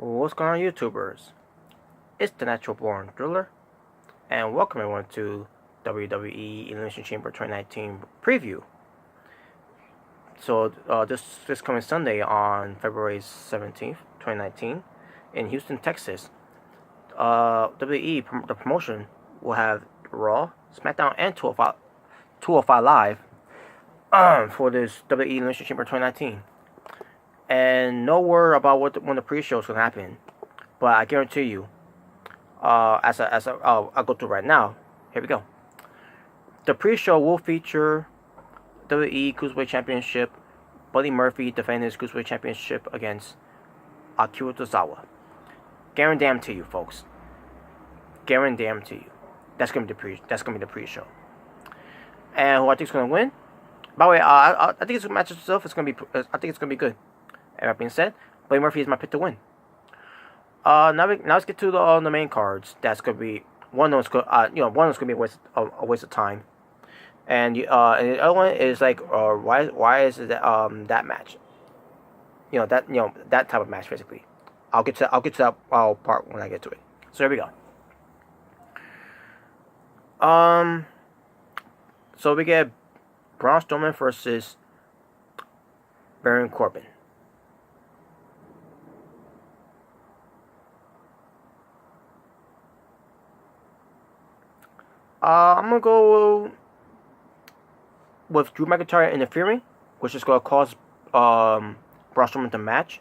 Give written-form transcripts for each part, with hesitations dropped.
What's going on, YouTubers? It's the Natural Born Driller, and welcome everyone to WWE Elimination Chamber 2019 preview. So this coming Sunday on February 17th, 2019, in Houston, Texas, WWE the promotion will have Raw, SmackDown, and 205 Live for this WWE Elimination Chamber 2019. And no word about when the pre-show is gonna happen, but I guarantee you, I'll go through right now. Here we go. The pre-show will feature WWE Cruiserweight Championship, Buddy Murphy defending his Cruiserweight Championship against Akira Tozawa. Guaranteed to you, folks. Guaranteed to you. That's gonna be the pre-show. And who I think is gonna win? By the way, I think this match itself is gonna be. I think it's gonna be good. And that being said, Buddy Murphy is my pick to win. Now let's get to the main cards. That's gonna be one of them's gonna be a waste of time, and the other one is like why is it that match? That type of match basically. I'll get to that part when I get to it. So here we go. So we get Braun Strowman versus Baron Corbin. I'm going to go with Drew McIntyre interfering, which is going to cause Braun Strowman to match.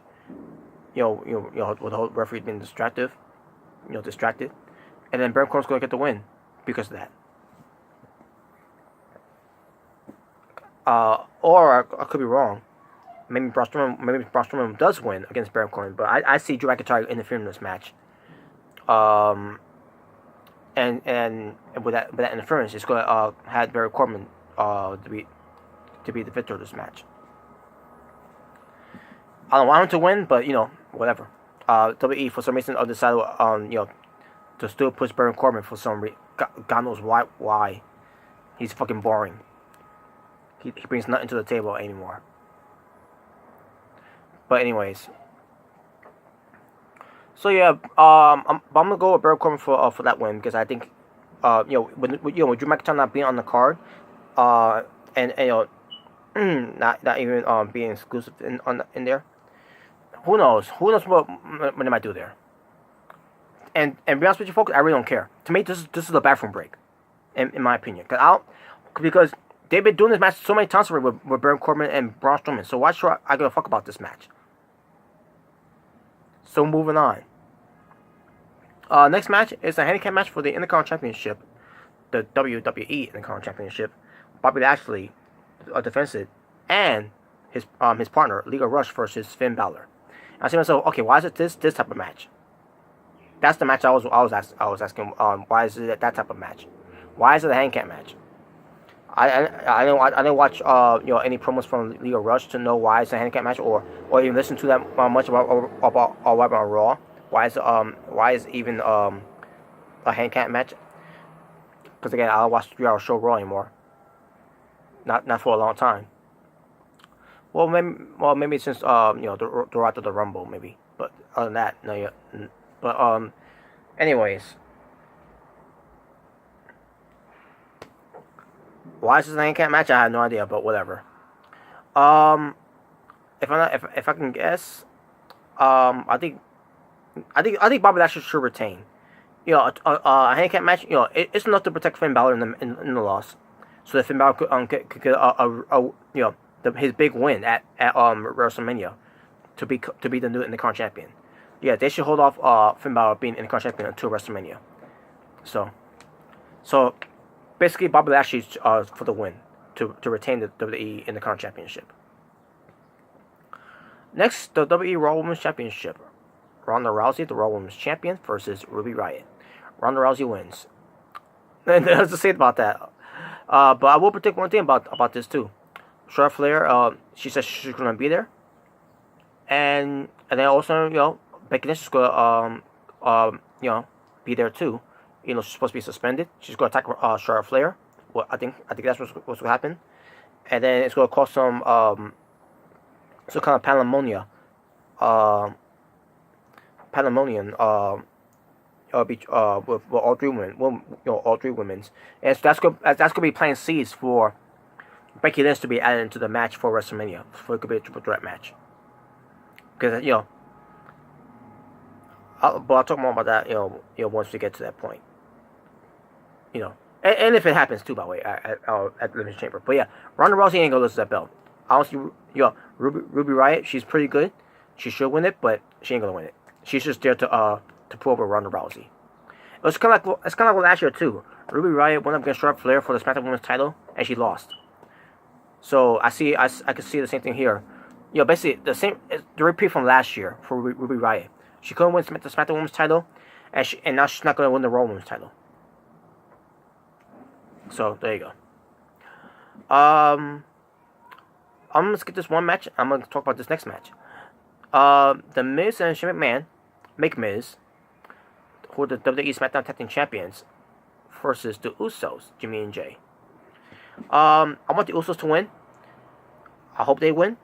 With the whole referee being distracted. And then Baron Corbin's going to get the win because of that. Or I could be wrong. Maybe Braun Strowman does win against Baron Corbin, but I see Drew McIntyre interfering in this match. And with that interference, it's going to have Baron Corbin to be the victor of this match. I don't want him to win, but whatever. WWE for some reason decided to still push Baron Corbin for some reason. God knows why. He's fucking boring. He brings nothing to the table anymore. But anyways. So yeah, I'm gonna go with Baron Corbin for that win because I think, with Drew McIntyre not being on the card, and not even being exclusive in there. Who knows what they might do there. And to be honest with you folks, I really don't care. To me, this is a bathroom break, in my opinion. Because they've been doing this match so many times already with Baron Corbin and Braun Strowman. So why should I give a fuck about this match? So moving on. Next match is a handicap match for the Inaugural Championship, the WWE Inaugural Championship. Bobby Lashley defends it, and his partner Lio Rush versus Finn Balor. And I see myself, okay, why is it this type of match? That's the match I was asking. Why is it that type of match? Why is it a handicap match? I didn't watch any promos from Lio Rush to know why it's a handicap match, or even listen to that much about Raw. Why is even a handicap match? Because again, I don't watch 3-hour show Raw anymore. Not for a long time. Well, maybe since the Road to the Rumble, maybe. But other than that, no, yeah. But anyways. Why is this a handicap match? I have no idea, but whatever. If I can guess, I think Bobby Lashley should retain. A handicap match. It's enough to protect Finn Balor in the loss, so that Finn Balor could get his big win at WrestleMania to be the new Intercontinental champion. Yeah, they should hold off Finn Balor being Intercontinental champion until WrestleMania. So. Basically, Bobby Lashley's for the win to retain the WWE Intercontinental Championship. Next, the WWE Raw Women's Championship. Ronda Rousey, the Raw Women's Champion, versus Ruby Riott. Ronda Rousey wins. And there's to say about that. But I will predict one thing about this too. Charlotte Flair, she says she's gonna be there, and then also Becky Lynch is gonna be there too. She's supposed to be suspended. She's going to attack Charlotte Flair. Well, I think that's what's going to happen. And then it's going to cause some kind of pandemonium pandemonium with all three women, all three women's, and so that's gonna be playing seeds for Becky Lynch to be added into the match for WrestleMania, for it could be a triple threat match. Because but I'll talk more about that once we get to that point. And if it happens too, by the way, at the Elimination Chamber. But yeah, Ronda Rousey ain't gonna lose that belt. Honestly, Ruby Riott, she's pretty good. She should win it, but she ain't gonna win it. She's just there to pull over Ronda Rousey. It's kind of like last year too. Ruby Riott went up against Charlotte Flair for the SmackDown Women's title, and she lost. So I could see the same thing here. Basically the repeat from last year for Ruby Riott. She couldn't win the SmackDown Women's title, and now she's not gonna win the Raw Women's title. So there you go. I'm gonna skip this one match. I'm gonna talk about this next match. The Miz and Shane McMahon, Miz, who are the WWE SmackDown Tag Team Champions, versus the Usos, Jimmy and Jay. I want the Usos to win. I hope they win.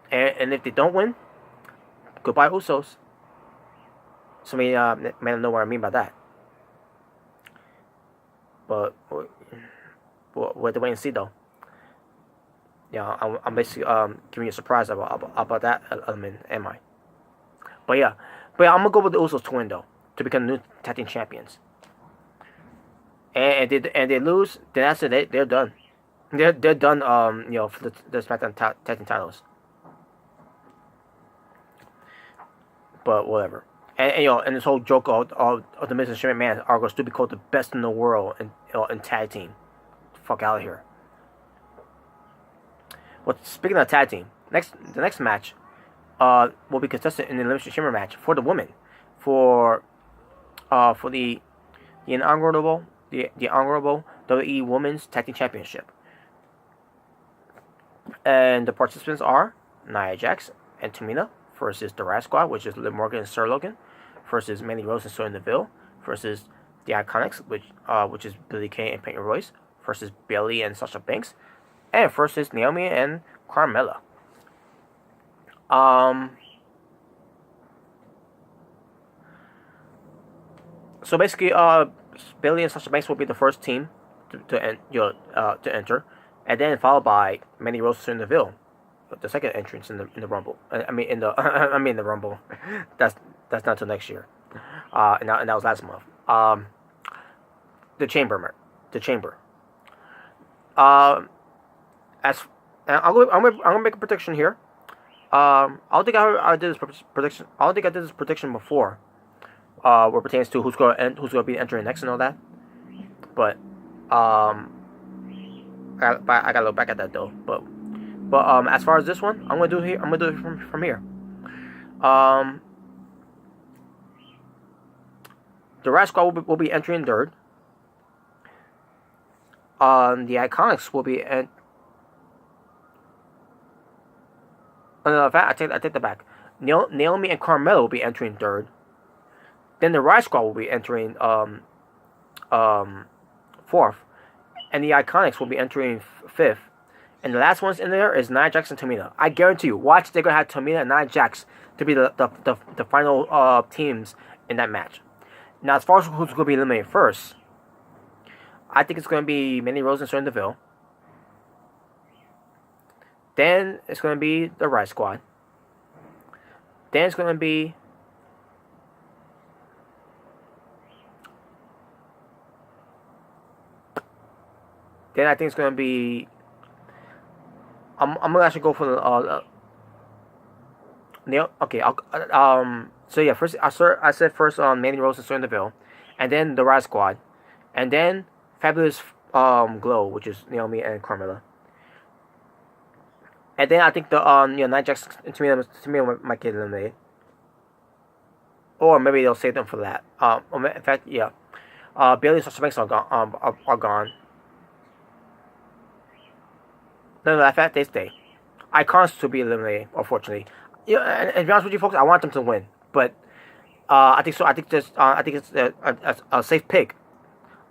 And if they don't win, goodbye Usos. Some of you may not know what I mean by that. But we'll have to wait and see though. Yeah, I'm basically giving you a surprise about that element, am I? But yeah, I'm gonna go with the Usos to win though, to become the new tag team champions. And they lose, then that's it. They're done. They're done. For the SmackDown tag team titles. But whatever. And this whole joke of the Miz and Shane McMahon are going to be called the best in the world in tag team. Fuck out of here. But speaking of tag team, the next match will be contested in the Elimination Chamber match for the women, for the inaugural WWE Women's Tag Team Championship. And the participants are Nia Jax and Tamina versus the Riot Squad, which is Liv Morgan and Sarah Logan, versus Mandy Rose and Sonya Deville, versus the Iconics, which is Billie Kay and Peyton Royce, versus Bayley and Sasha Banks, and versus Naomi and Carmella. So basically, Bayley and Sasha Banks will be the first team to enter, and then followed by Mandy Rose and Sonya Deville, the second entrance in the Rumble. In the Rumble. That's not till next year. And that was last month. The Chamber. I'm gonna make a prediction here. I don't think I did this prediction. I don't think I did this prediction before. What pertains to who's gonna be entering next and all that. But I gotta look back at that though. But as far as this one, I'm gonna do it from here. The Riot Squad will be entering third. The Iconics will be no, in fact, I take that back. Naomi and Carmella will be entering third. Then the Riot Squad will be entering fourth, and the Iconics will be entering fifth. And the last one's in there is Nia Jax and Tamina. I guarantee you, watch, they're gonna have Tamina and Nia Jax to be the final teams in that match. Now, as far as who's gonna be eliminated first, I think it's gonna be Mandy Rose and Sonya Deville. Then it's gonna be the Riot Squad. Then it's gonna be I think it's gonna be. I'm gonna actually go for the okay. So yeah, first I said first Mandy Rose and Sonya Deville, and then the Riot Squad, and then Fabulous Glow, which is Naomi and Carmella. And then I think the Nia Jax and Tamina might get eliminated, or maybe they'll save them for that. In fact, yeah, Bayley and Sasha Banks are gone. No, in fact, they stay. Icons to be eliminated, unfortunately. And to be honest with you folks, I want them to win, but I think so. I think it's a safe pick.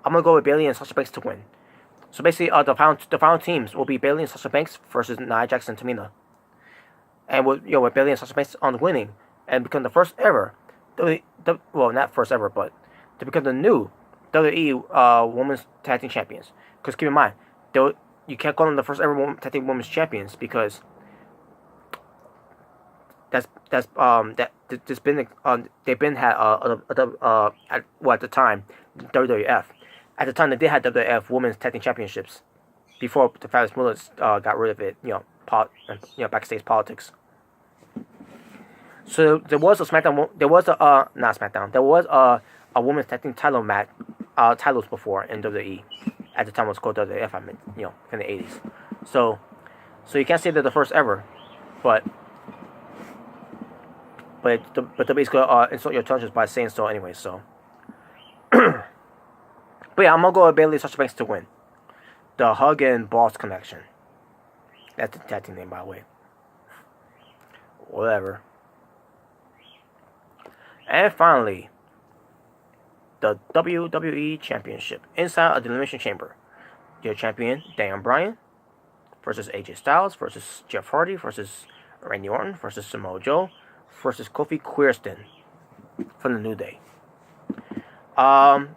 I'm gonna go with Bayley and Sasha Banks to win. So basically, the final teams will be Bayley and Sasha Banks versus Nia Jax and Tamina, and with Bayley and Sasha Banks on winning, and become the first ever well, not first ever, but to become the new WWE Women's Tag Team Champions. Because keep in mind, you can't call them the first ever Tag Team Women's Champions because they've been had at the time WWF. At the time they did have WWF Women's Tag Team Championships before the Fabulous Mullets got rid of it. Backstage politics. So there was a SmackDown. There was a not SmackDown. There was a women's tag team title match, titles before in WWE. At the time, it was called WWF. I mean, in the 80s. So you can't say they're the first ever, but WWE's gonna insult your intelligence by saying so anyway. So, but yeah, I'm gonna go with Bayley Sasha Banks to win. The Hug and Boss Connection. That's the tag team name, by the way. Whatever. And finally, the WWE Championship inside of the Elimination Chamber. Your champion, Daniel Bryan, versus AJ Styles, versus Jeff Hardy, versus Randy Orton, versus Samoa Joe, versus Kofi Kingston from the New Day. Well,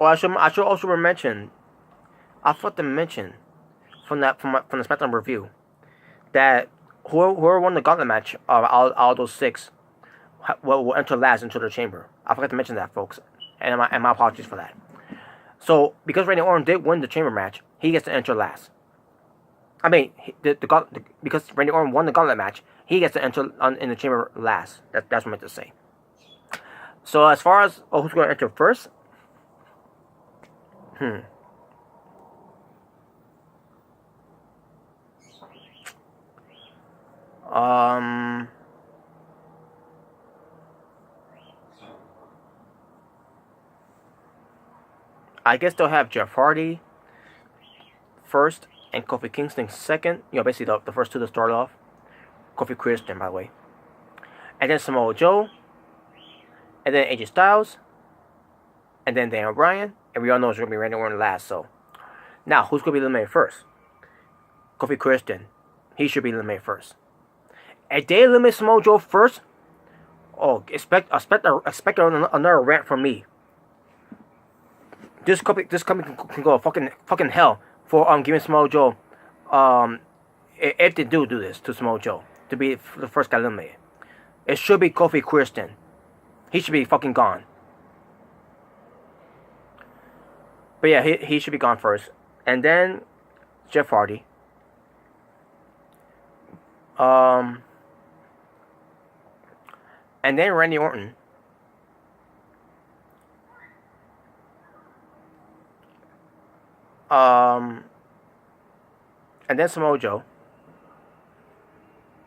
I should also mention. I forgot to mention from the SmackDown review that whoever won the gauntlet match out of those 6 will enter last into the chamber. I forgot to mention that, folks, and my apologies for that. So because Randy Orton did win the chamber match, he gets to enter last. I mean, because Randy Orton won the gauntlet match, he gets to enter in the chamber last. That's what I meant to say. So as far as who's going to enter first, I guess they'll have Jeff Hardy first and Kofi Kingston second. Basically the first two to start off. Kofi Kingston, by the way. And then Samoa Joe. And then AJ Styles. And then Daniel Bryan. And we all know it's going to be Randy Orton last. So now, who's going to be eliminated first? Kofi Kingston. He should be eliminated first. If they eliminate Samoa Joe first, expect another rant from me. This company can go fucking hell for giving Samoa Joe if they do this to Samoa Joe to be the first guy eliminated. It should be Kofi Kingston. He should be fucking gone. But yeah, he should be gone first, and then Jeff Hardy. And then Randy Orton. And then Samoa Joe.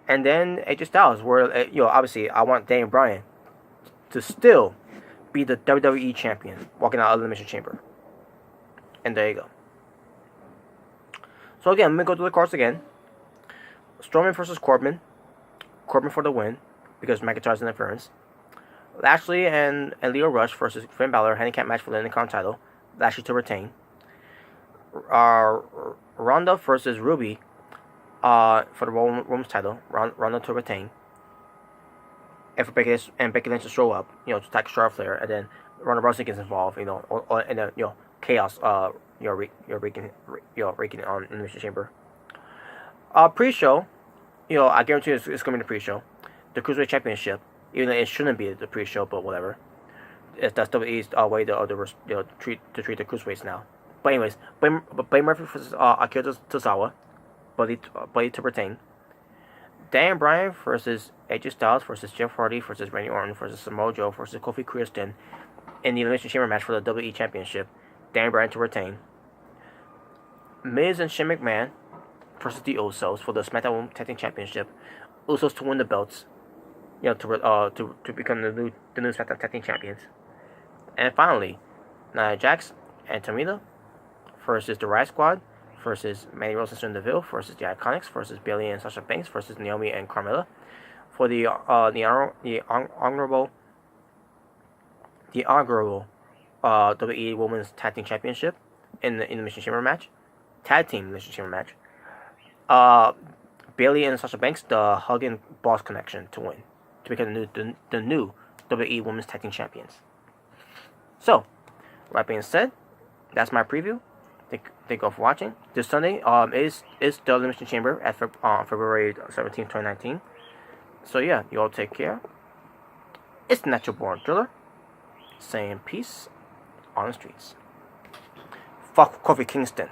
And then AJ Styles, where obviously I want Daniel Bryan to still be the WWE champion, walking out of the Elimination Chamber. And there you go. So again, let me go through the cards again. Strowman versus Corbin. Corbin for the win because McIntyre's interference. Lashley and Leo Rush versus Finn Balor, handicap match for the Intercontinental title. Lashley to retain. Ronda versus Ruby for the Women's title. Ronda to retain. And for Becky Lynch to show up, to attack Charlotte Flair, and then Ronda Rousey gets involved, and then chaos, wreaking on Elimination Chamber. Pre-show, I guarantee it's going to be the pre-show. The Cruiserweight Championship, even though it shouldn't be the pre-show, but whatever. That's WWE's way to treat the Cruiserweights now. But anyways, Buddy Murphy versus Akira Tozawa, Buddy to retain. Dan Bryan versus AJ Styles versus Jeff Hardy versus Randy Orton versus Samoa Joe versus Kofi Kingston in the Elimination Chamber match for the WWE Championship. Dan Bryan to retain. Miz and Shane McMahon versus the Usos for the SmackDown Tag Team Championship. Usos to win the belts, to become the new SmackDown Tag Team Champions. And finally, Nia Jax and Tamina versus the Riot Squad versus Mandy Rose and Sonya Deville versus the Iconics versus Bayley and Sasha Banks versus Naomi and Carmella for the inaugural WWE Women's Tag Team Championship in the Elimination Chamber match, Tag Team Elimination Chamber match. Bailey and Sasha Banks the Hug and Boss connection to win, to become the new WWE Women's Tag Team Champions. So, that being said, that's my preview. Thank you all for watching. This Sunday is the Elimination Chamber at February 17th, 2019. So yeah, you all take care. It's Natural Born Driller, saying peace on the streets. Fuck Kofi Kingston.